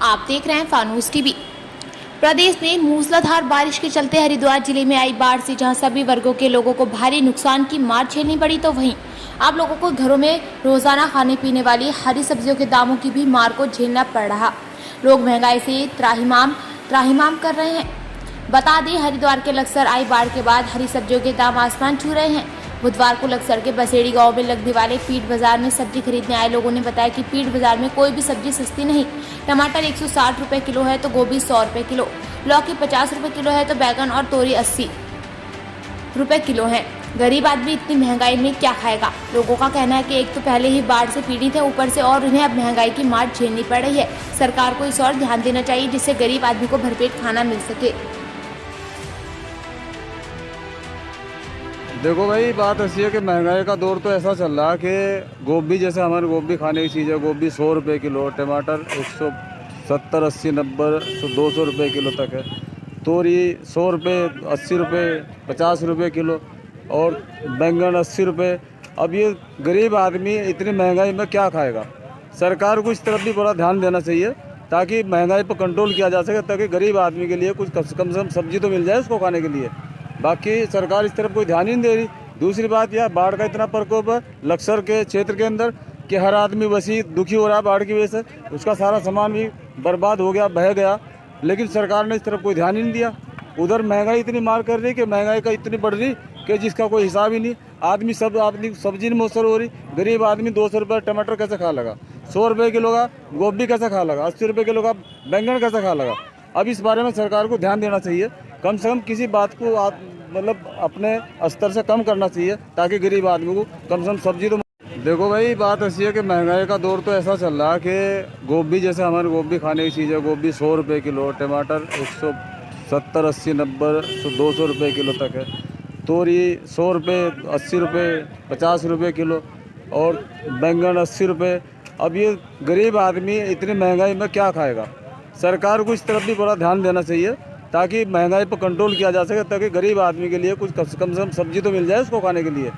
आप देख रहे हैं फानूस टीवी। प्रदेश में मूसलाधार बारिश के चलते हरिद्वार जिले में आई बाढ़ से जहां सभी वर्गों के लोगों को भारी नुकसान की मार झेलनी पड़ी, तो वहीं आप लोगों को घरों में रोजाना खाने पीने वाली हरी सब्जियों के दामों की भी मार को झेलना पड़ रहा। लोग महंगाई से त्राहिमाम कर रहे हैं। बता दें, हरिद्वार के लक्सर आई बाढ़ के बाद हरी सब्जियों के दाम आसमान छू रहे हैं। बुधवार को लक्सर के बसेड़ी गांव में लगने वाले पीठ बाजार में सब्जी खरीदने आए लोगों ने बताया कि पीठ बाजार में कोई भी सब्जी सस्ती नहीं। टमाटर 160 रुपए किलो है तो गोभी 100 रुपए किलो, लौकी 50 रुपए किलो है तो बैगन और तोरी 80 रुपए किलो है। गरीब आदमी इतनी महंगाई में क्या खाएगा। लोगों का कहना है कि एक तो पहले ही बाढ़ से पीड़ित है, ऊपर से और उन्हें अब महंगाई की मार झेलनी पड़ रही है। सरकार को इस और ध्यान देना चाहिए जिससे गरीब आदमी को भरपेट खाना मिल सके। देखो भाई, बात ऐसी है कि महंगाई का दौर तो ऐसा चल रहा है कि गोभी, जैसे हमारे गोभी खाने की चीज़ है, गोभी 100 रुपये किलो, टमाटर 170, 80, 90, 200 रुपये किलो तक है, तोरी 100 रुपये, 80 रुपये, 50 रुपये किलो और बैंगन 80 रुपये। अब ये गरीब आदमी इतनी महंगाई में क्या खाएगा। सरकार को इस तरफ भी बड़ा ध्यान देना चाहिए ताकि महंगाई पर कंट्रोल किया जा सके, ताकि गरीब आदमी के लिए कुछ कम से कम सब्जी तो मिल जाए उसको खाने के लिए। बाकी सरकार इस तरफ कोई ध्यान ही नहीं दे रही। दूसरी बात यह, बाढ़ का इतना प्रकोप है लक्सर के क्षेत्र के अंदर कि हर आदमी वसी दुखी हो रहा है बाढ़ की वजह से। उसका सारा सामान भी बर्बाद हो गया, बह गया, लेकिन सरकार ने इस तरफ कोई ध्यान ही नहीं दिया। उधर महंगाई इतनी मार कर रही कि महंगाई का इतनी बढ़ रही कि जिसका कोई हिसाब ही नहीं। आदमी सब्जी नहीं मुयसर हो रही। गरीब आदमी 200 रुपये टमाटर कैसे खा लगा, 100 रुपये किलो का गोभी कैसे खा लगा, 80 रुपये किलो का बैंगन कैसे खा लगा। अब इस बारे में सरकार को ध्यान देना चाहिए। कम से कम किसी बात को अपने स्तर से कम करना चाहिए ताकि गरीब आदमी को कम से कम सब्जी तो। देखो भाई, बात ऐसी है कि महंगाई का दौर तो ऐसा चल रहा है कि गोभी, जैसे हमारे गोभी खाने की चीज़ है, गोभी 100 रुपये किलो, टमाटर 170, 80, 90, 200 रुपये किलो तक है, तोरी 100 रुपये, 80 रुपये, 50 रुपये किलो और बैंगन 80 रुपये। अब ये गरीब आदमी इतनी महंगाई में क्या खाएगा। सरकार को इस तरफ भी बड़ा ध्यान देना चाहिए ताकि महंगाई पर कंट्रोल किया जा सके, ताकि गरीब आदमी के लिए कुछ कम से कम सब्जी तो मिल जाए उसको खाने के लिए।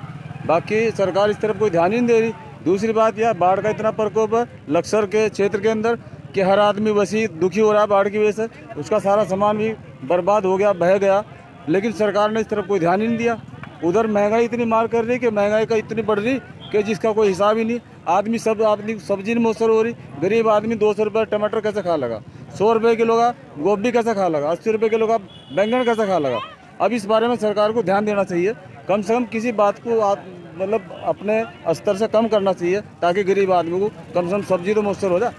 बाकी सरकार इस तरफ कोई ध्यान ही नहीं दे रही। दूसरी बात यह, बाढ़ का इतना प्रकोप है लक्सर के क्षेत्र के अंदर कि हर आदमी वसी दुखी हो रहा है बाढ़ की वजह से। उसका सारा सामान भी बर्बाद हो गया, बह गया, लेकिन सरकार ने इस तरफ कोई ध्यान ही नहीं दिया। उधर महंगाई इतनी मार कर रही कि महंगाई का इतनी बढ़ रही कि जिसका कोई हिसाब ही नहीं। आदमी सब्जी नहीं मुयसर हो रही। गरीब आदमी 200 रुपये टमाटर कैसे खा लगा, 100 रुपये किलो का गोभी कैसे खा लगा, 80 रुपये किलो का बैंगन कैसे खा लगा। अब इस बारे में सरकार को ध्यान देना चाहिए। कम से कम किसी बात को अपने स्तर से कम करना चाहिए ताकि गरीब आदमी को कम से कम सब्जी तो मुयसर हो जाए।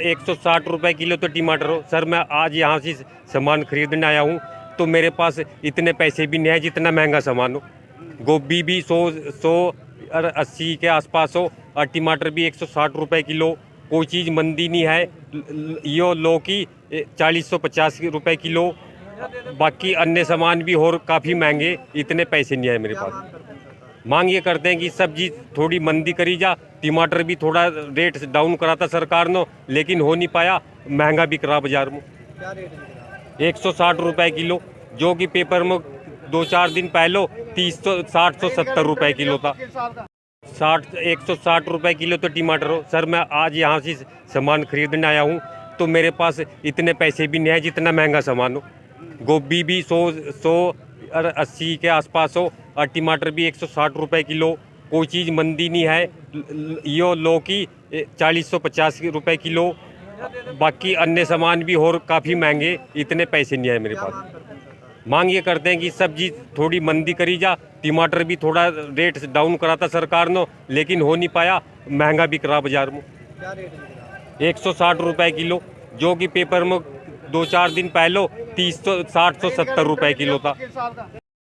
160 रुपए किलो तो टमाटर हो। सर, मैं आज यहाँ से सामान खरीदने आया हूँ तो मेरे पास इतने पैसे भी नहीं है जितना महंगा सामान हो। गोभी भी 180 के आसपास हो और टमाटर भी 160 रुपए किलो। कोई चीज़ मंदी नहीं है। यो लौकी 40-50 रुपए किलो। बाकी अन्य सामान भी और काफ़ी महंगे। इतने पैसे नहीं है मेरे पास। मांग ये करते हैं कि सब्जी थोड़ी मंदी करी जा। टमाटर भी थोड़ा रेट डाउन करा था सरकार ने, लेकिन हो नहीं पाया। महंगा भी करा बाजार में। 160 रुपए किलो, जो कि पेपर में 2-4 दिन पहले 60-70 रुपए किलो था। 160 रुपए किलो तो टमाटर हो। सर, मैं आज यहाँ से सामान खरीदने आया हूँ तो मेरे पास इतने पैसे भी नहीं है जितना महंगा सामान हो। गोभी भी 180 के आसपास हो और टमाटर भी 160 रुपए किलो। कोई चीज़ मंदी नहीं है। यो लौकी 40-50 रुपए किलो। बाकी अन्य सामान भी और काफ़ी महंगे। इतने पैसे नहीं है मेरे पास। मांग ये करते हैं कि सब्जी थोड़ी मंदी करी जा। टमाटर भी थोड़ा रेट डाउन करा था सरकार ने, लेकिन हो नहीं पाया। महंगा भी करा बाजार में। 160 रुपए किलो, जो कि पेपर में 2-4 दिन पहले 60-70 रुपए किलो था।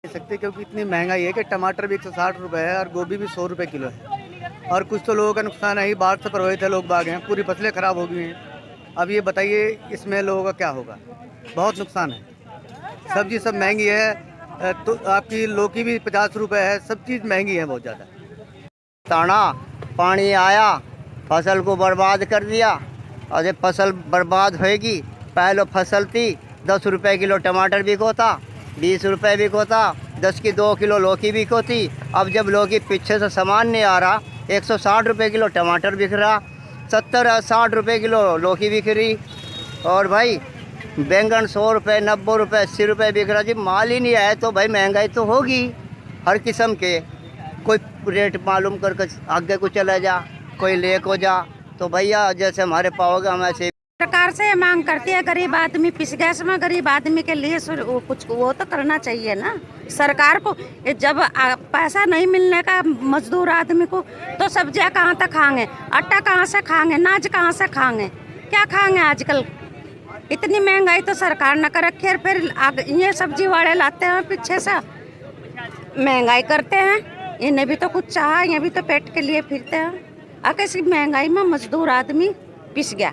सकते क्योंकि इतनी महंगाई है कि टमाटर भी 160 रुपए है और गोभी भी 100 रुपए किलो है। और कुछ तो लोगों का नुकसान है ही। बाढ़ से प्रभावित है लोग, बाग हैं, पूरी फसलें खराब हो गई हैं। अब ये बताइए इसमें लोगों का क्या होगा। बहुत नुकसान है। सब्जी सब महंगी है। तो आपकी लौकी भी 50 रुपए है। सब चीज़ महंगी है बहुत ज़्यादा। ताना पानी आया, फसल को बर्बाद कर दिया। और जब फसल बर्बाद होएगी, पहले फसल थी 10 रुपए किलो टमाटर बिको था, 20 रुपए बिको था, 10 की 2 किलो लौकी बिको थी। अब जब लौकी पीछे से सामान नहीं आ रहा, 160 रुपए किलो टमाटर बिक रहा, 70-60 रुपए किलो लौकी बिक रही। और भाई बैंगन 100 रुपये, 90 रुपये, 80 रुपये बिक रहा जी। माल ही नहीं आया तो भाई महंगाई तो होगी हर किस्म के। कोई रेट मालूम करके आगे को चला जा, कोई ले को जा, तो भैया जैसे हमारे पाओगे हम ऐसे। सरकार से मांग करती है, गरीब आदमी पिस गैस में, गरीब आदमी के लिए कुछ वो तो करना चाहिए ना सरकार को। जब पैसा नहीं मिलने का मजदूर आदमी को, तो सब्जियां कहाँ तक खाएंगे, आटा कहाँ से खाएंगे, अनाज कहाँ से खाएंगे, क्या खाएंगे आजकल। इतनी महंगाई तो सरकार न कर रखी है, फिर ये सब्जी वाले लाते हैं पीछे से महंगाई करते हैं। इन्हें भी तो कुछ चाहा, ये भी तो पेट के लिए फिरते हैं। कैसी महंगाई में मजदूर आदमी पिस गया।